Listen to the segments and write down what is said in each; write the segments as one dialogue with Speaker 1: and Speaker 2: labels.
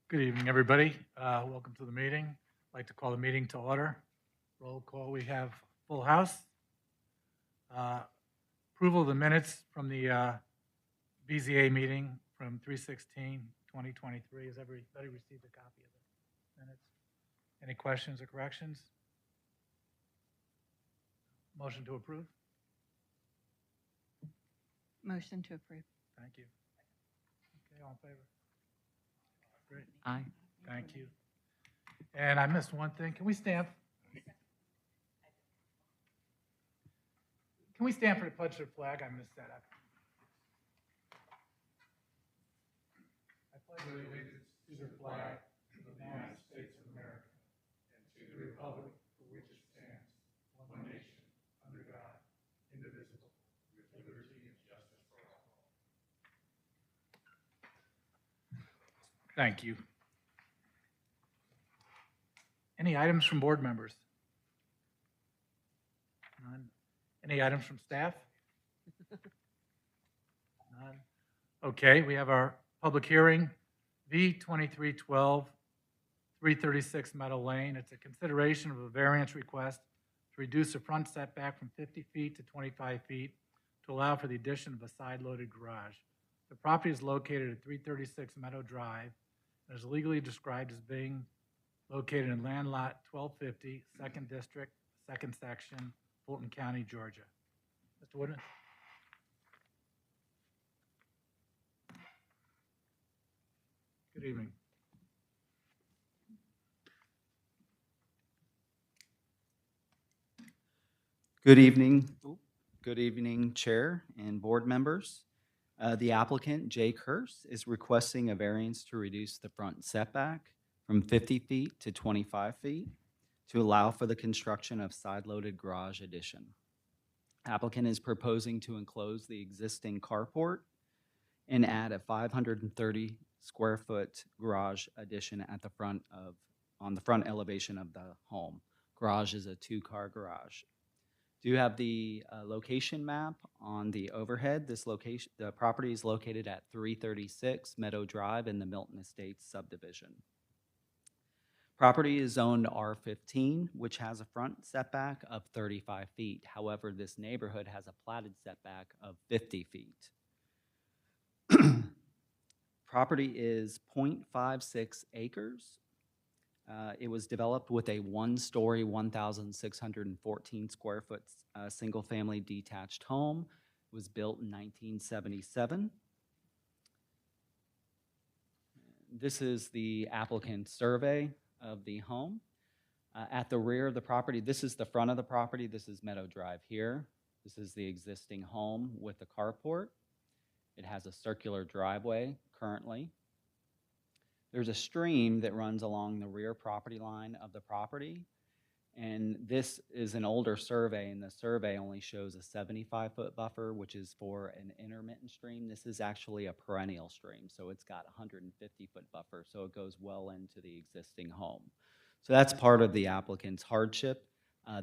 Speaker 1: Good evening, everybody. Welcome to the meeting. I'd like to call the meeting to order. Roll call, we have full house. Uh, Approval of the minutes from the BZA meeting from 3/16/2023. Has everybody received a copy of the minutes? Any questions or corrections? Motion to approve?
Speaker 2: Motion to approve.
Speaker 1: Thank you. Okay, all in favor? Great,
Speaker 2: Aye.
Speaker 1: thank you. And I missed one thing. Can we stand? Can we stand for the pledge to the flag? I missed that. I pledge allegiance to the flag of the United States of America and to the republic for which it stands, one nation, under God, indivisible, with liberty and justice for all. Thank you. Any items from board members? None. Any items from staff? None. Okay, we have our public hearing, V 2312, 336 Meadow Lane. It's a consideration of a variance request to reduce the front setback from 50 feet to 25 feet to allow for the addition of a side-loaded garage. The property is located at 336 Meadow Drive and is legally described as being located in land lot 1250, 2nd District, 2nd Section, Fulton County, Georgia. Mr. Woodman? Good evening.
Speaker 3: Good evening. Good evening, Chair and board members. The applicant, Jay Curse, is requesting a variance to reduce the front setback from 50 feet to 25 feet to allow for the construction of side-loaded garage addition. Applicant is proposing to enclose the existing carport and add a 530 square foot garage addition at the on the front elevation of the home. Garage is a 2-car garage. Do you have the location map on the overhead? The property is located at 336 Meadow Drive in the Milton Estates subdivision. Property is zoned R15, which has a front setback of 35 feet. However, this neighborhood has a platted setback of 50 feet. Property is 0.56 acres. It was developed with a 1-story, 1,614 square foot single-family detached home. It was built in 1977. This is the applicant's survey of the home. At the rear of the property, this is the front of the property. This is Meadow Drive here. This is the existing home with the carport. It has a circular driveway currently. There's a stream that runs along the rear property line of the property, and this is an older survey, and the survey only shows a 75-foot buffer, which is for an intermittent stream. This is actually a perennial stream, so it's got a 150-foot buffer, so it goes well into the existing home. So that's part of the applicant's hardship,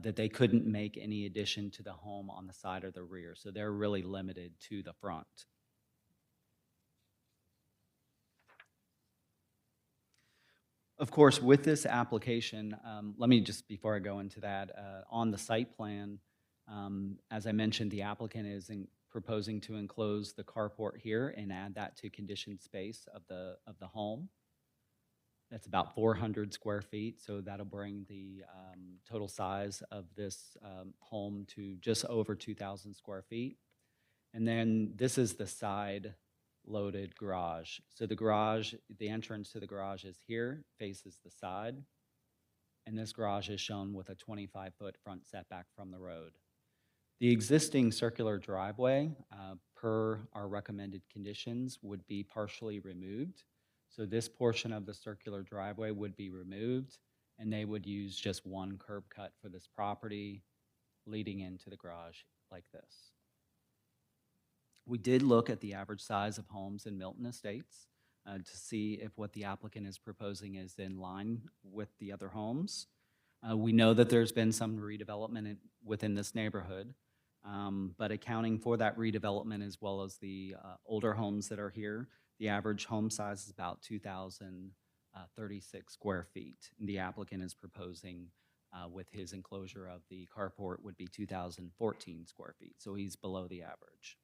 Speaker 3: that they couldn't make any addition to the home on the side or the rear, so they're really limited to the front. Of course, with this application, let me just, before I go into that, on the site plan, as I mentioned, the applicant is proposing to enclose the carport here and add that to conditioned space of the home. That's about 400 square feet, so that'll bring the total size of this home to just over 2,000 square feet. And then this is the side loaded garage. So the entrance to the garage is here, faces the side, and this garage is shown with a 25-foot front setback from the road. The existing circular driveway, per our recommended conditions, would be partially removed. So this portion of the circular driveway would be removed, and they would use just one curb cut for this property leading into the garage like this. We did look at the average size of homes in Milton Estates to see if what the applicant is proposing is in line with the other homes. We know that there's been some redevelopment within this neighborhood, but accounting for that redevelopment as well as the older homes that are here, the average home size is about 2,000 36 square feet. The applicant is proposing with his enclosure of the carport would be 2,014 square feet, so he's below the average.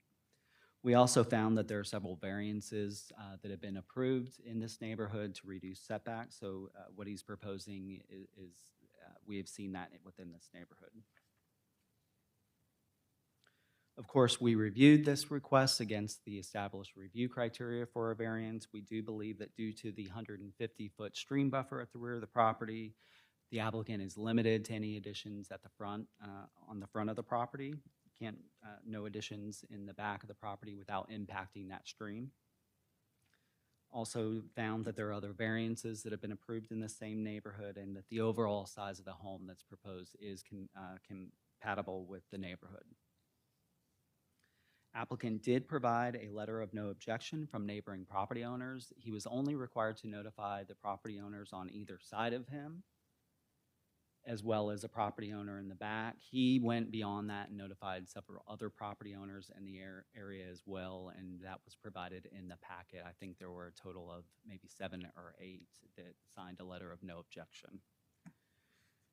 Speaker 3: We also found that there are several variances that have been approved in this neighborhood to reduce setbacks, so what he's proposing is we have seen that within this neighborhood. Of course, we reviewed this request against the established review criteria for a variance. We do believe that due to the 150-foot stream buffer at the rear of the property, the applicant is limited to any additions at the front, on the front of the property. Can't, no additions in the back of the property without impacting that stream. Also found that there are other variances that have been approved in the same neighborhood and that the overall size of the home that's proposed is compatible with the neighborhood. Applicant did provide a letter of no objection from neighboring property owners. He was only required to notify the property owners on either side of him, as well as a property owner in the back. He went beyond that and notified several other property owners in the area as well, and that was provided in the packet. I think there were a total of maybe 7 or 8 that signed a letter of no objection.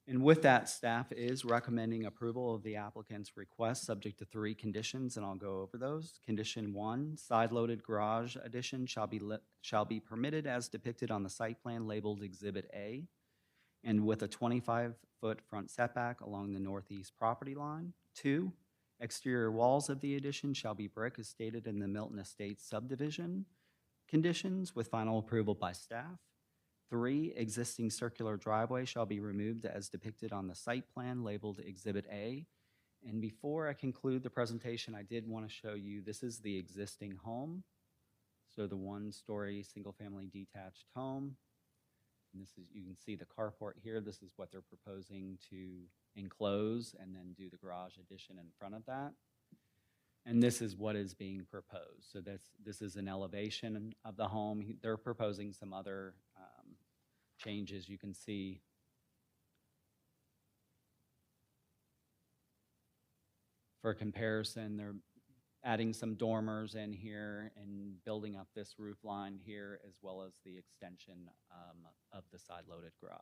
Speaker 3: And with that, staff is recommending approval of the applicant's request subject to 3 conditions, and I'll go over those. Condition 1, side-loaded garage addition shall be permitted as depicted on the site plan labeled Exhibit A, and with a 25-foot front setback along the northeast property line. 2, exterior walls of the addition shall be brick as stated in the Milton Estates subdivision conditions with final approval by staff. 3, existing circular driveway shall be removed as depicted on the site plan labeled Exhibit A. And before I conclude the presentation, I did want to show you, this is the existing home. So the 1-story single-family detached home. And this is, you can see the carport here. This is what they're proposing to enclose and then do the garage addition in front of that. And this is what is being proposed. So this is an elevation of the home. They're proposing some other changes. You can see for comparison, they're adding some dormers in here and building up this roof line here, as well as the extension of the side-loaded garage.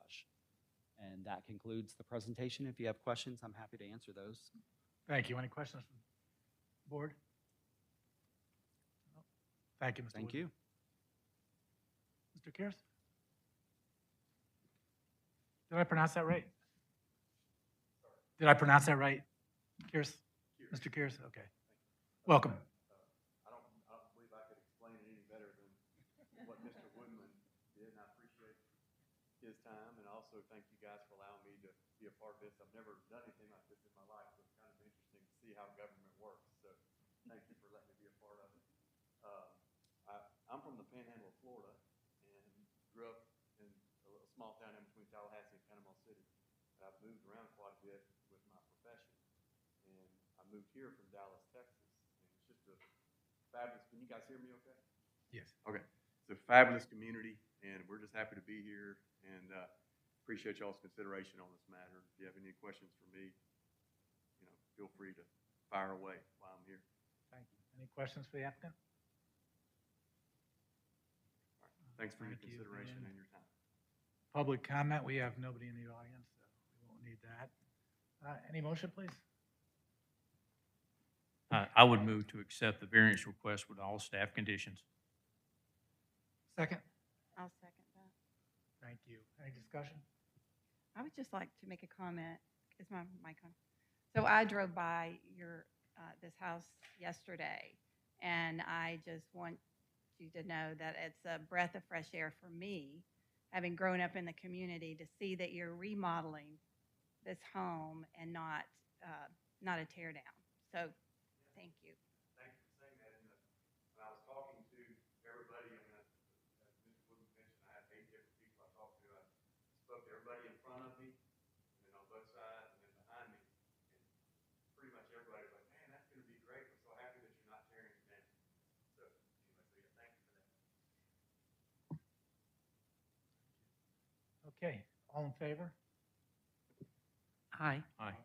Speaker 3: And that concludes the presentation. If you have questions, I'm happy to answer those.
Speaker 1: Thank you. Any questions from the board? No? Thank you, Mr.
Speaker 3: Thank
Speaker 1: Woodman.
Speaker 3: you.
Speaker 1: Mr. Kears? Did I pronounce that right? Did I pronounce that right? Kears? Mr. Kears? Okay. Welcome.
Speaker 4: I don't believe I could explain it any better than what Mr. Woodman did, and I appreciate his time, and also thank you guys for allowing me to be a part of this. I've never done anything like this in my life, so it's kind of interesting to see how government works, so thank you for letting me be a part of it. I'm from the Panhandle of Florida, and grew up in a little small town in between Tallahassee and Panama City. I've moved around quite a bit with my profession, and I moved here from Dallas, Texas. It's just a fabulous, can you guys hear me okay?
Speaker 1: Yes.
Speaker 4: Okay. It's a fabulous community, and we're just happy to be here, and appreciate y'all's consideration on this matter. If you have any questions for me, feel free to fire away while I'm here.
Speaker 1: Thank you. Any questions for the applicant?
Speaker 4: All right. Thanks for your
Speaker 1: Thank you.
Speaker 4: consideration
Speaker 1: And
Speaker 4: and your time.
Speaker 1: Public comment, we have nobody in the audience, so we won't need that. Any motion, please?
Speaker 5: I would move to accept the variance request with all staff conditions.
Speaker 1: Second?
Speaker 2: I'll second that.
Speaker 1: Thank you. Any discussion?
Speaker 2: I would just like to make a comment. Is my mic on? So I drove by your, this house yesterday, and I just want you to know that it's a breath of fresh air for me, having grown up in the community, to see that you're remodeling this home and not a tear down. So thank you.
Speaker 4: Thanks for saying that. And when I was talking to everybody, as Mr. Woodman mentioned, I had 8 different people I talked to. I spoke to everybody in front of me, and then on both sides, and then behind me. And pretty much everybody was like, man, that's going to be great. We're so happy that you're not tearing it down. So, anyway, so yeah, thank you for that.
Speaker 1: Okay, all in favor?
Speaker 2: Aye.
Speaker 5: Aye.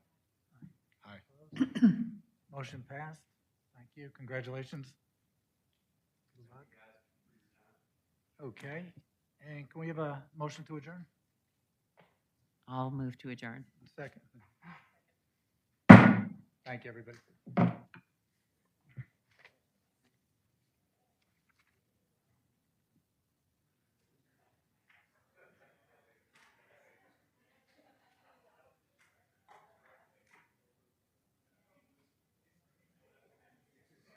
Speaker 1: Motion passed. Thank you. Congratulations.
Speaker 4: Thank you guys for your time.
Speaker 1: Okay. And can we have a motion to adjourn?
Speaker 6: I'll move to adjourn.
Speaker 1: Second. Thank you, everybody.